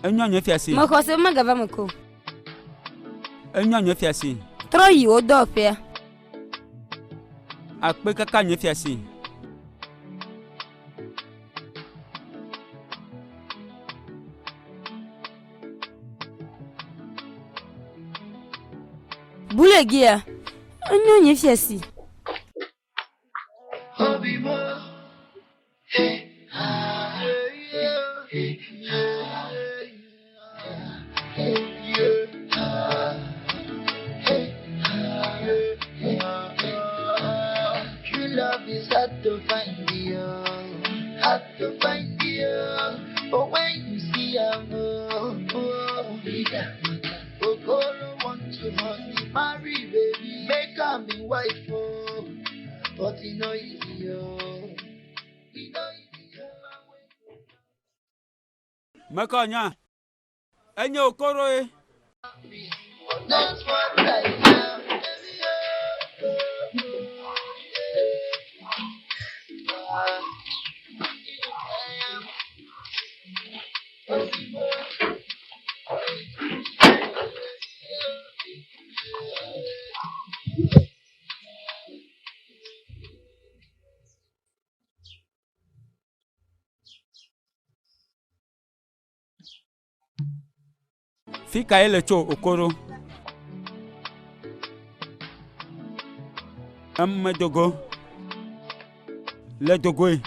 Enyo nyefiasi. Mo ko se magava mko. Enyo nyefiasi. Troyi o do pe. Akpe kaka nyefiasi. Bulegia. Enyo nyefiasi. Obibo. Hey. Hey. True love is hard to find you, hard to find you. But when you see a Okoro want to honey marry baby, make her me wife oh, but it no easy oh, it no easy oh. Makonya. Enyo Okoro e. That's what I am. Fika ele cho Okoro. Dogo. Le dogo e.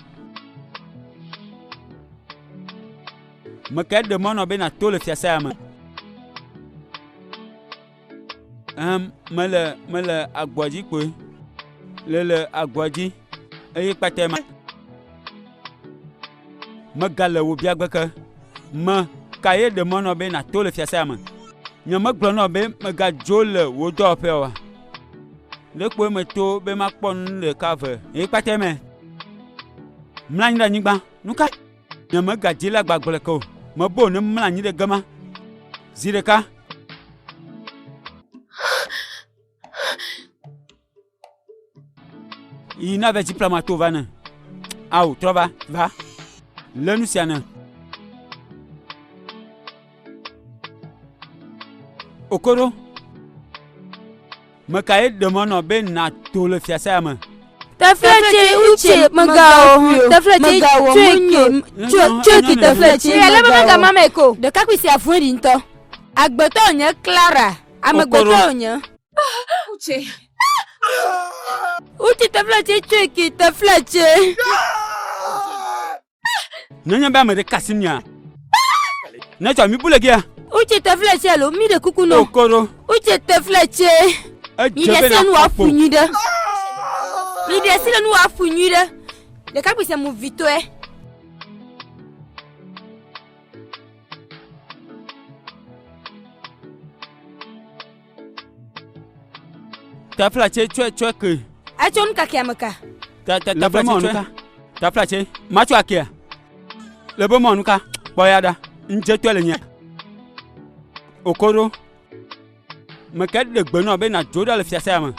Me de mono be na tole fiasa ya me. Mele agwaji kwe. Le agwaji. Eye pate ma. Me gale wo biagbeke. Me kaye de mono be na tole fiasa ya me. Nyama glono be me ga jole wo do pe wa. Le kwe me to be ma pon le cave. Eye pate me. Mlani da nyigba. Nuka. Nyama ga jila gbagbole ko. Ma bo ne mlani de gama. Zireka. Il n'avait dit pas mato vane. Au, trova, va. Le nous siana. Okoro. Me kaye de mono ben na to le fiasa ma. Ta fleche uche magao. Ta fleche chueki ta fleche. Ele maga mama eko. De ka kwisi afueri nto. Agbeto onye Clara. Amagbeto onye. Uche. Uche ta fleche chueki ta fleche. Nanya ba me de kasinya. Na cho mi bulegia. Uche ta fleche alo mi de kuku no. Okoro. Uche ta fleche. Mi de senu afunyida. Mi de senu afunyida. De ka kwisi mu vito e. Ta flache chwe ke. Achon kakiamaka. Ta flache chwe. Ta flache. Macho akia. Le bon monuka. Boyada. Nje twele nya. Okoro. Me ket de gbeno be na joda le fiase ama.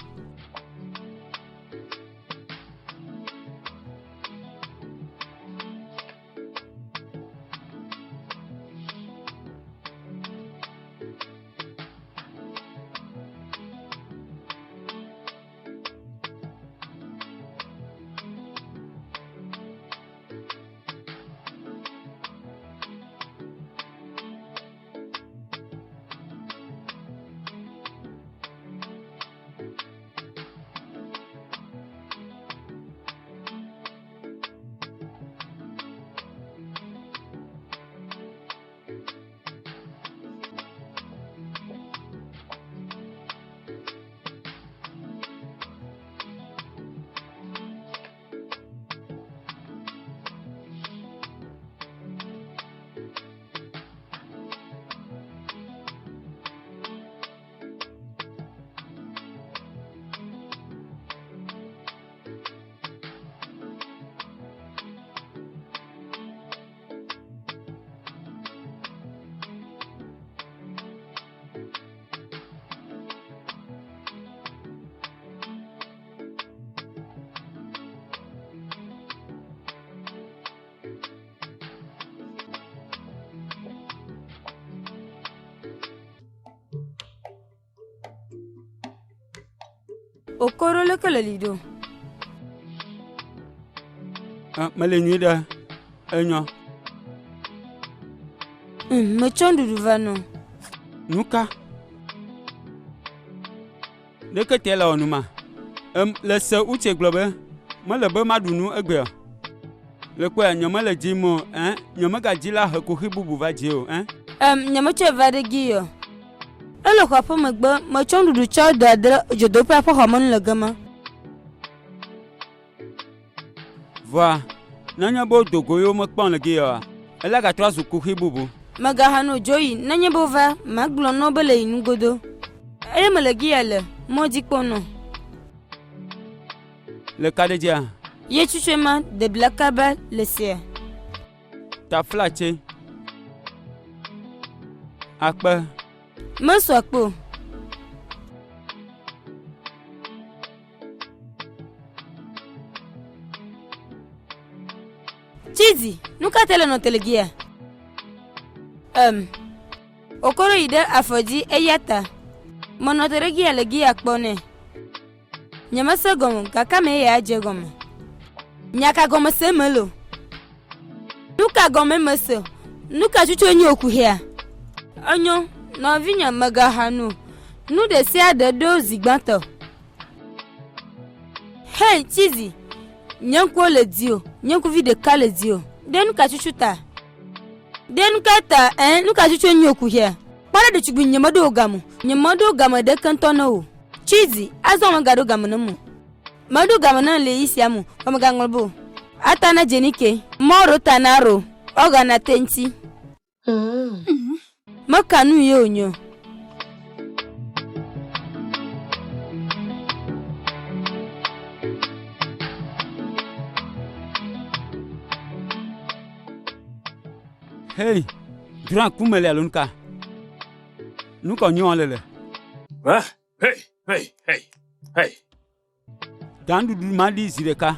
Okoro le kele lido. Male nuit de. Enyo. Me chondu du vano. Nuka. De que t'es là onuma. Le se uche globe. Moi le be madunu egbe. Le quoi nyoma le dimo, hein? Nyoma ga dila hakuhi bubu va dio, hein? Nyama che va de giyo. Elo kwa po magba, me chondu du cha da jodo pa po hamon le gama. Voi. Nanya bo dogo yo me kpon le giyo. Ela ga twa zukuhi bubu. Magahano joyi, nanya bo va, maglo no bele inugodo. Ele me le giya le, mo dikpono. Le kadedia. Ye chuchema de blakaba le sia. Ta flache. Akpe. Me swakpo. Chizi, nuka tele no telegia. Okoro ide afodi eyata. Monoteregia le gia kpone. Nyama se gomo kaka me ya je gomo. Nyaka gomo se melo. Nuka gomo meso. Nuka chuchu enyi oku hia. Onyo no vinya magahanu. Nu de sia de do zigbanto. Hey Chizi. Nyanko le dio, nyanko vi de kale dio. Denu ka chuchu ta. Denu ka ta nuka chuchu enyi oku hia. Para de chugbi nyamado gamu. Nyamado gamu de kantono o. Chizi, azo magado gamu namu. Madu gamu na le isi amu, pamagangolbo. Atana jenike, moro tanaro, oga na tenti. Makanu yonyo. Hey, durant kumele alunka. Nuka nyo lele. Ah, hey. Dan du madi zireka.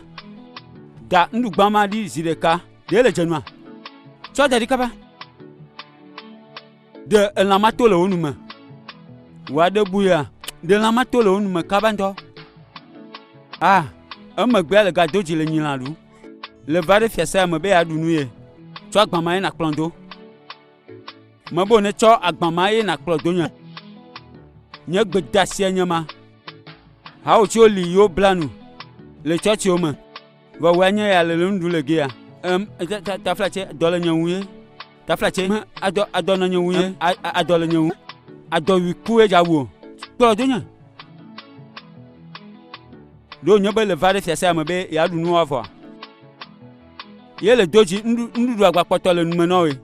Da ndu gbamadi zireka. De le jenwa. Cho dari kaba. De lamato le onuma. Wa de buya. De lamato le onuma kabanto. Ah, amagbe le ga doji le nyilalu. Le vare fiasa me be adunuye. Cho agbamaye na klondo. Mabo ne cho agbamaye na klondo nya. Nye gbedasia nyama. Ha o cho li yo blanu. Le chochi oma. Va wanya ya le lundu le gia. Ta flache dole nyawuye. Ta flache ado na nyawuye. Ado le nyawu. Ado wi kuwe jawo. Klondo nya. Do nyobe le vare fiasa me be ya dunu avo. Ye le doji ndu agba poto le nume no we.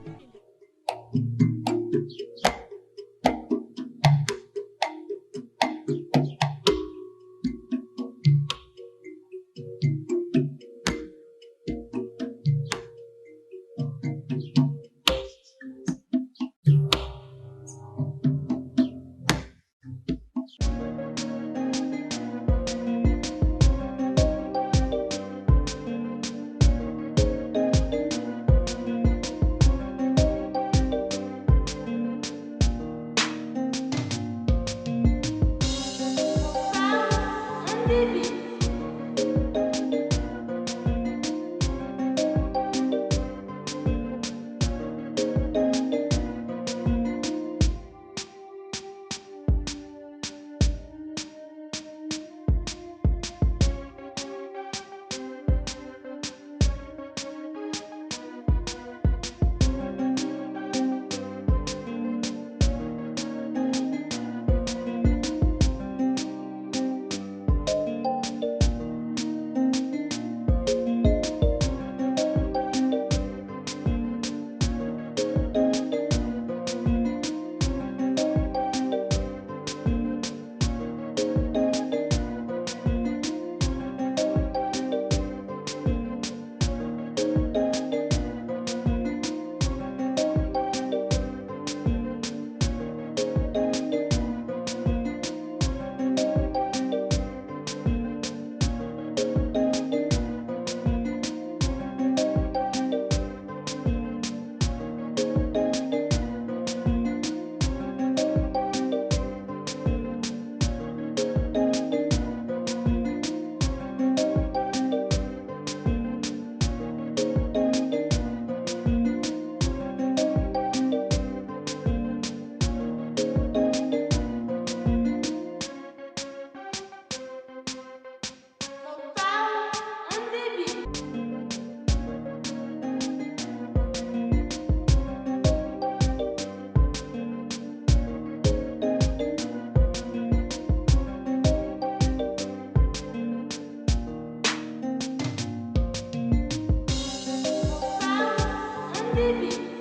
me.